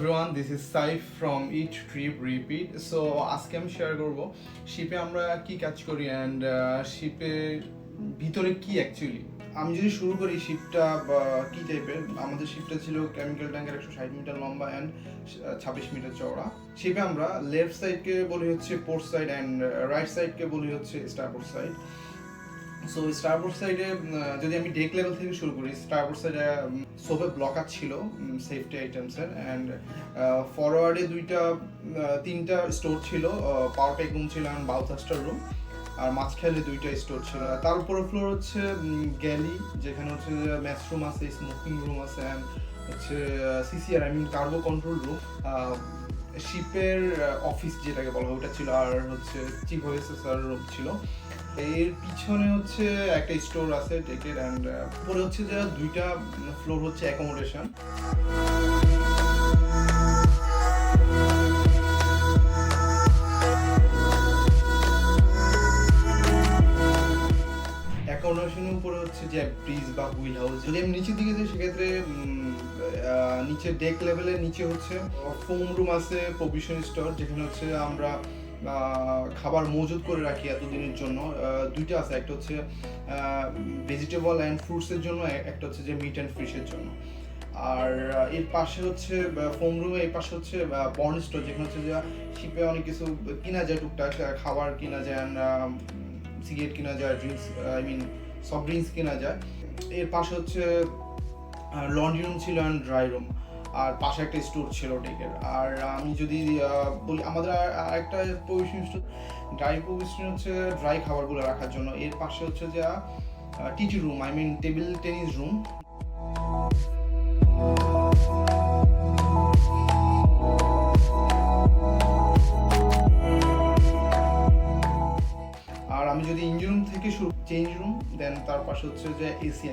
everyone, this is Saif from Each Trip Repeat. So আজকে আমি share করব শিপে আমরা কি কাজ করি অ্যান্ড শিপের ভিতরে কি অ্যাকচুয়ালি। আমি যদি শুরু করি শিপটা কি টাইপের, আমাদের শিপটা ছিল কেমিক্যাল ট্যাঙ্কার 160 মিটার লম্বা অ্যান্ড 26 মিটার চওড়া। শিপে আমরা লেফট সাইডকে বলি হচ্ছে পোর্ট সাইড অ্যান্ড রাইট সাইডকে বলি হচ্ছে স্টারবোর্ড সাইড। সো স্টারবোর্ড সাইডে যদি আমি ডেক লেভেল থেকে শুরু করি, স্টারবোর্ড সাইডে সোফে ব্লকার ছিল সেফটি আইটেমসের অ্যান্ড ফরওয়ার্ডে তিনটা স্টোর ছিল, পাওয়ার প্যাক রুম ছিল অ্যান্ড বাউথাস্টার রুম, আর মাঝখানে 2টা স্টোর ছিল। তার উপরে ফ্লোর হচ্ছে গ্যালি, যেখানে হচ্ছে ম্যাচ রুম আছে, স্মোকিং রুম আছে অ্যান্ড হচ্ছে সিসিআর কার্গো কন্ট্রোল রুম, শিপের অফিস যেটাকে বলা হয় ওটা ছিল, আর হচ্ছে চিফ অফিসার রুম ছিল। এর পিছনে হচ্ছে একটা স্টোর আছে ডেকের অ্যান্ড উপরে হচ্ছে যে 2টা ফ্লোর হচ্ছে অ্যাকোমোডেশন। অ্যাকোমোডেশনের উপরে হচ্ছে যে ব্রিজ বা হুইল হাউস। যদি আমি নিচের দিকে যাই সেক্ষেত্রে নিচে ডেক লেভেলের নিচে হচ্ছে ফোম রুম আছে, প্রভিশন স্টোর, যেখানে হচ্ছে আমরা খাবার মজুত করে রাখি এতদিনের জন্য। 2টা আছে, একটা হচ্ছে ভেজিটেবল অ্যান্ড ফ্রুটসের জন্য, একটা হচ্ছে যে মিট অ্যান্ড ফিশের জন্য। আর এর পাশে হচ্ছে ফোম রুমে এই পাশে হচ্ছে বন্ড স্টোর, যেখানে হচ্ছে যে শিপে অনেক কিছু কিনা যায়, টুকটাক খাবার কিনা যায়, সিগারেট কিনা যায়, ড্রিঙ্কস সফট ড্রিঙ্কস কিনা যায়। এর পাশে হচ্ছে লন্ড্রি রুম ছিল অ্যান্ড ড্রাই রুম, আর পাশে একটা স্টোর ছিল ডেকের। আর আমি যদি বলি আমাদের আরেকটা প্রভিশন স্টোর, ড্রাই প্রভিশন হচ্ছে ড্রাই খাবারগুলো রাখার জন্য। এর পাশে হচ্ছে যে TT room, table tennis room. আর আমি যদি ইঞ্জিন রুম থেকে শুরু, চেঞ্জ রুম, দেন তার পাশে হচ্ছে যে এসি,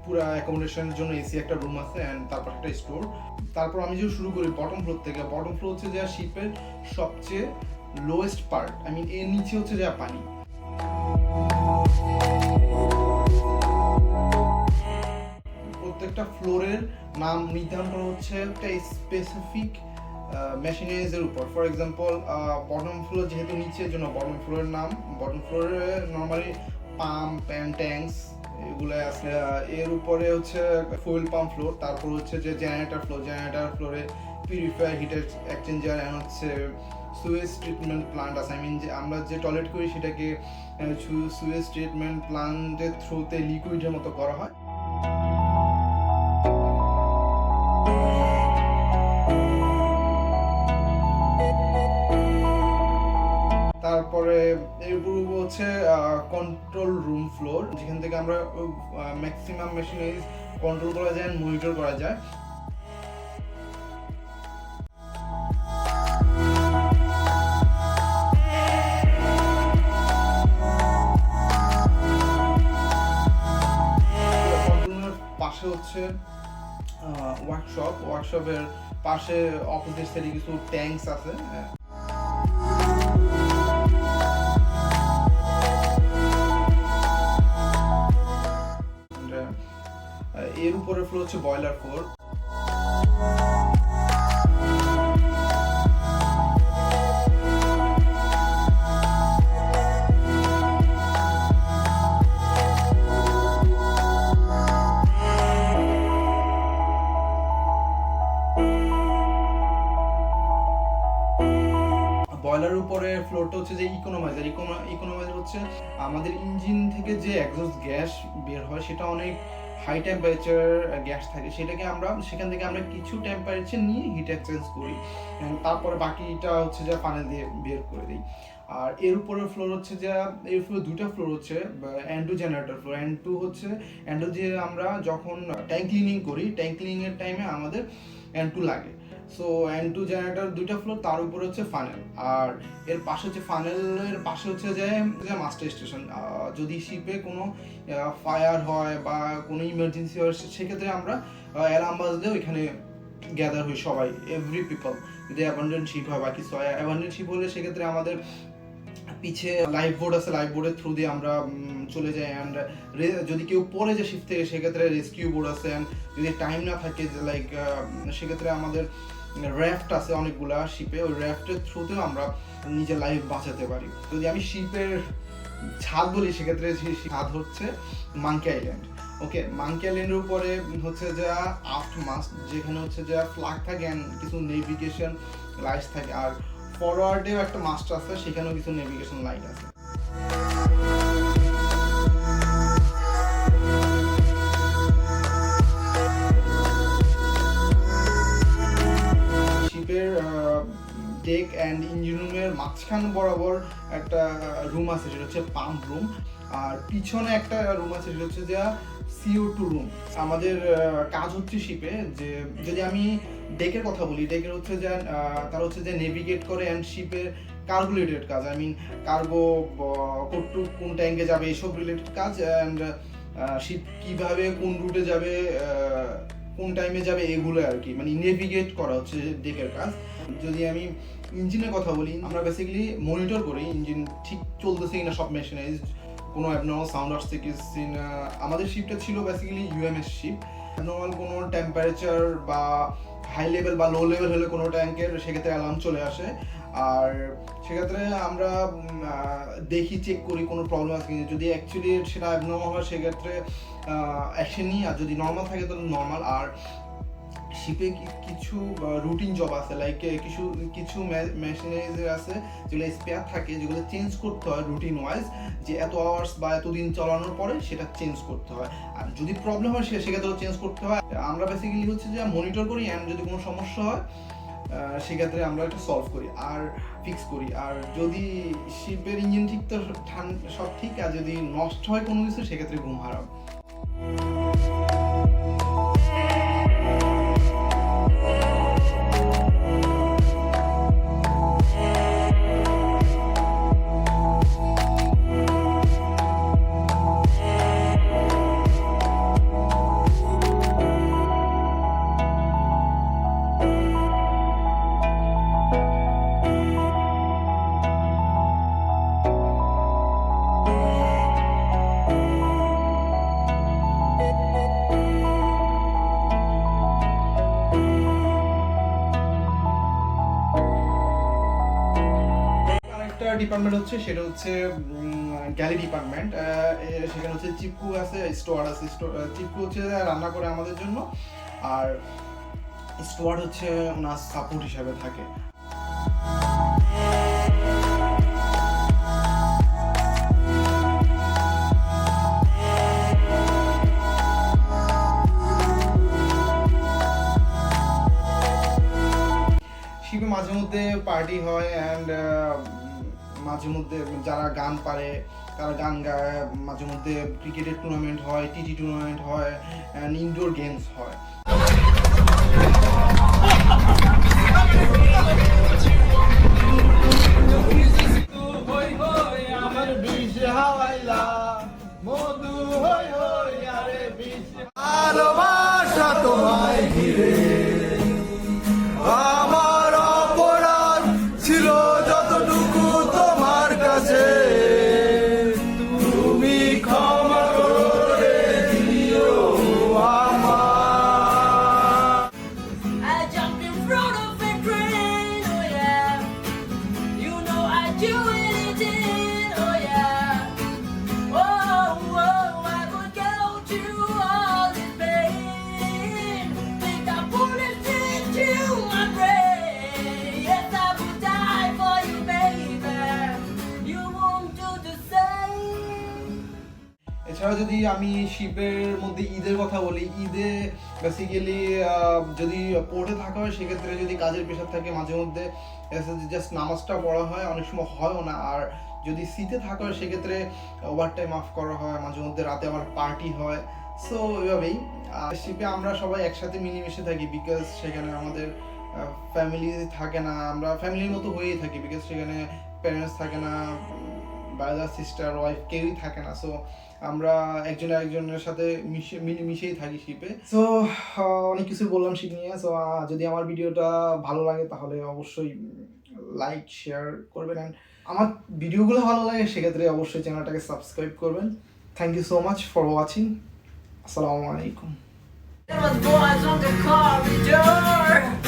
পুরো অ্যাকোমোডেশনের জন্য এসি একটা রুম আছে অ্যান্ড তারপর একটা স্টোর। তারপর আমি যদি শুরু করি বটম ফ্লোর থেকে, বটম ফ্লোর হচ্ছে যে শিপের সবচেয়ে লোয়েস্ট পার্ট, এর নিচে হচ্ছে যে পানি। প্রত্যেকটা ফ্লোরের নাম নির্ধারণ করা হচ্ছে একটা স্পেসিফিক মেশিনারিজের উপর। ফর এক্সাম্পল বটম ফ্লোর যেহেতু নিচের জন্য বটম ফ্লোরের নাম, বটম ফ্লোরে নর্মালি পাম্প অ্যান্ড ট্যাঙ্কস এগুলো আছে। এর উপরে হচ্ছে ফুয়েল পাম্প ফ্লোর, তারপর হচ্ছে যে জেনারেটর ফ্লোর, জেনারেটর ফ্লোরে পিউরিফায়ার, হিট এক্সচেঞ্জার অ্যান্ড হচ্ছে সুয়েজ ট্রিটমেন্ট প্লান্ট আছে। যে আমরা যে টয়লেট করি সেটাকে সুয়েজ ট্রিটমেন্ট প্লান্টের থ্রুতে লিকুইডের মতো করা হয়। তারপরে এর উপর হচ্ছে কন্ট্রোল রুম ফ্লোর, যেখান থেকে আমরা ম্যাক্সিমাম মেশিনারিজ কন্ট্রোল করা যায়, মনিটর করা যায়। কন্ট্রোলের পাশে হচ্ছে ওয়ার্কশপের পাশে অপোজিট সাইডে কিছু ট্যাঙ্কস আছে। এর উপরে ফ্লোর হচ্ছে বয়লার ফ্লোর। বয়লারের উপরে ফ্লোরটা হচ্ছে যে ইকোনোমাইজার হচ্ছে আমাদের ইঞ্জিন থেকে যে এক্সস্ট গ্যাস বের হয় সেটা অনেক হাই টেম্পারেচার গ্যাস থাকে, সেটাকে আমরা সেখান থেকে আমরা কিছু টেম্পারেচার নিয়ে হিট এক্সচেঞ্জ করি, তারপরে বাকিটা হচ্ছে যে ফানেল দিয়ে বের করে দিই। আর এর উপরে ফ্লোর হচ্ছে যে এর ফ্লোর 2টা ফ্লোর হচ্ছে N2 জেনারেটর ফ্লোর। N2 হচ্ছে N2 যে আমরা যখন ট্যাঙ্ক ক্লিনিং করি, ট্যাঙ্ক ক্লিনিং এর টাইমে আমাদের N2 লাগে। সো N2 জেনারেটর 2টা ফ্লোর, তার উপরে হচ্ছে ফানেল। আর এর পাশে হচ্ছে ফানেলের পাশে হচ্ছে যে মাস্টার স্টেশন। যদি শিপে কোনো ফায়ার হয় বা কোনো ইমার্জেন্সি হয় সেক্ষেত্রে আমরা অ্যালার্ম বাজলেও এখানে গ্যাদার হই সবাই, এভরি পিপল। যদি অ্যাবান্ডেন্ট শিপ হয় বা কিছু হয়, অ্যাবান্ডেন্ট শিপ হলে সেক্ষেত্রে আমাদের পিছে লাইফ বোর্ড আছে, লাইফ বোর্ডের থ্রু দিয়ে আমরা চলে যাই। অ্যান্ড যদি কেউ পড়ে যায় শিপ থেকে সেক্ষেত্রে রেস্কিউ বোর্ড আছে। অ্যান্ড যদি টাইম না থাকে লাইক সেক্ষেত্রে আমাদের র্যাফট আছে অনেকগুলা শিপে, ওই র্যাফটের থ্রুতেও আমরা নিজের লাইফ বাঁচাতে পারি। যদি আমি শিপের ছাদ বলি সেক্ষেত্রে ছাদ হচ্ছে মাঙ্কি আইল্যান্ড। ওকে, মাঙ্কি আইল্যান্ডের উপরে হচ্ছে যে আফট মাস্ট, যেখানে হচ্ছে যে ফ্ল্যাগ থাকে অ্যান্ড কিছু নেভিগেশন লাইটস থাকে, আর ফরওয়ার্ডেও একটা মাস্ট আছে, সেখানেও কিছু নেভিগেশন লাইট আছে। শিপের ডেক অ্যান্ড ইঞ্জিন রুমের মাঝখান বরাবর একটা রুম আছে, সেটা হচ্ছে পাম্প রুম, আর পিছনে একটা রুম আছে যেটা হচ্ছে যে CO2 রুম। আমাদের কাজ হচ্ছে শিপে, যে যদি আমি ডেকের কথা বলি, ডেকের হচ্ছে যে তার হচ্ছে যে নেভিগেট করে অ্যান্ড শিপের কার্গো রিলেটেড কাজ, আই মিন কার্গো কোন ট্যাঙ্কে যাবে এসব রিলেটেড কাজ, অ্যান্ড শিপ কিভাবে কোন রুটে যাবে কোন টাইমে যাবে এগুলো আর কি, মানে নেভিগেট করা হচ্ছে ডেকের কাজ। যদি আমি ইঞ্জিনের কথা বলি, আমরা বেসিক্যালি মনিটর করি ইঞ্জিন ঠিক চলতেছে কিনা, সব মেশিনাইজ, কোনো অ্যাবনর্মাল সাউন্ড আসছে কিনা। আমাদের শিপটা ছিল বেসিক্যালি UMS শিপ, অ্যাবনর্মাল কোনো টেম্পারেচার বা হাই লেভেল বা লো লেভেল হলে কোনো ট্যাঙ্কের সেক্ষেত্রে অ্যালার্ম চলে আসে, আর সেক্ষেত্রে আমরা দেখি, চেক করি কোনো প্রবলেম আছে কিনা। যদি অ্যাকচুয়ালি সেটা অ্যাবনর্মাল হয় সেক্ষেত্রে অ্যাকশন নিই, আর যদি নর্মাল থাকে তাহলে নর্মাল। আর শিপে কিছু রুটিন জব আছে, লাইক কিছু মেশিনারিজ আছে যেগুলো স্পেয়ার থাকে, যেগুলো চেঞ্জ করতে হয় রুটিন ওয়াইজ, যে এত আওয়ার্স বা এতদিন চালানোর পরে সেটা চেঞ্জ করতে হয়, আর যদি প্রবলেম হয় সেক্ষেত্রেও চেঞ্জ করতে হয়। আমরা বেসিক্যালি হচ্ছে যে মনিটর করি, অ্যান্ড যদি কোনো সমস্যা হয় সেক্ষেত্রে আমরা এটা সলভ করি আর ফিক্স করি। আর যদি শিপের ইঞ্জিন ঠিক তো সব ঠিক, আর যদি নষ্ট হয় কোনো কিছু সেক্ষেত্রে ঘুম হারাম। ডিপার্টমেন্ট হচ্ছে সেটা হচ্ছে গ্যালি ডিপার্টমেন্ট। সেখানে হচ্ছে চিপকু আছে, স্টোয়ার আছে। চিপকু হচ্ছে রান্না করে আমাদের জন্য, আর স্টোয়ার হচ্ছে ওনার সাপোর্ট হিসাবে থাকে। শিপে মাঝে মধ্যে পার্টি হয়, অ্যান্ড মাঝে মধ্যে যারা গান পারে তারা গান গায়, মাঝে মধ্যে ক্রিকেটের টুর্নামেন্ট হয়, TT টুর্নামেন্ট হয়, অ্যান্ড ইনডোর গেমস হয়। তোমায় ঘিরে আমার অপরাধ ছিল যতটুকু তোমার কাছে, তুমি ক্ষমা করে দিও আমার। I jumped in front of a train, oh yeah. You know I'd do anything, oh yeah. Oh, oh, I could go through all this pain. Think I put it into my brain. Yes, I would die for you, baby. You won't do the same. এছাড়া যদি আমি শিপের মধ্যে ঈদের কথা বলি, ঈদে basically যদি পোর্টে থাকা হয় সেক্ষেত্রে যদি কাজের প্রেশার থাকে মাঝে মধ্যে জাস্ট নামাজটা পড়া হয়, অনেক সময় হয়ও না। আর যদি সিতে থাকা হয় সেক্ষেত্রে ওভার টাইম অফ করা হয়, মাঝে মধ্যে রাতে আবার পার্টি হয়। সো এভাবেই শিপে আমরা সবাই একসাথে মিলেমিশে থাকি, বিকজ সেখানে আমাদের ফ্যামিলি থাকে না, আমরা ফ্যামিলির মতো হয়েই থাকি, বিকজ সেখানে প্যারেন্টস থাকে না, ব্রাদার সিস্টার ওয়াইফ কেউই থাকে না। সো আমরা একজন একজনের সাথে মিশেই থাকি শিপে। সো অনেক কিছু বললাম শিপ নিয়ে। সো যদি আমার ভিডিওটা ভালো লাগে তাহলে অবশ্যই লাইক শেয়ার করবেন, অ্যান্ড আমার ভিডিওগুলো ভালো লাগে সেক্ষেত্রে অবশ্যই চ্যানেলটাকে সাবস্ক্রাইব করবেন। Thank you so much for watching. আসসালামু আলাইকুম। There was boys on the corridor.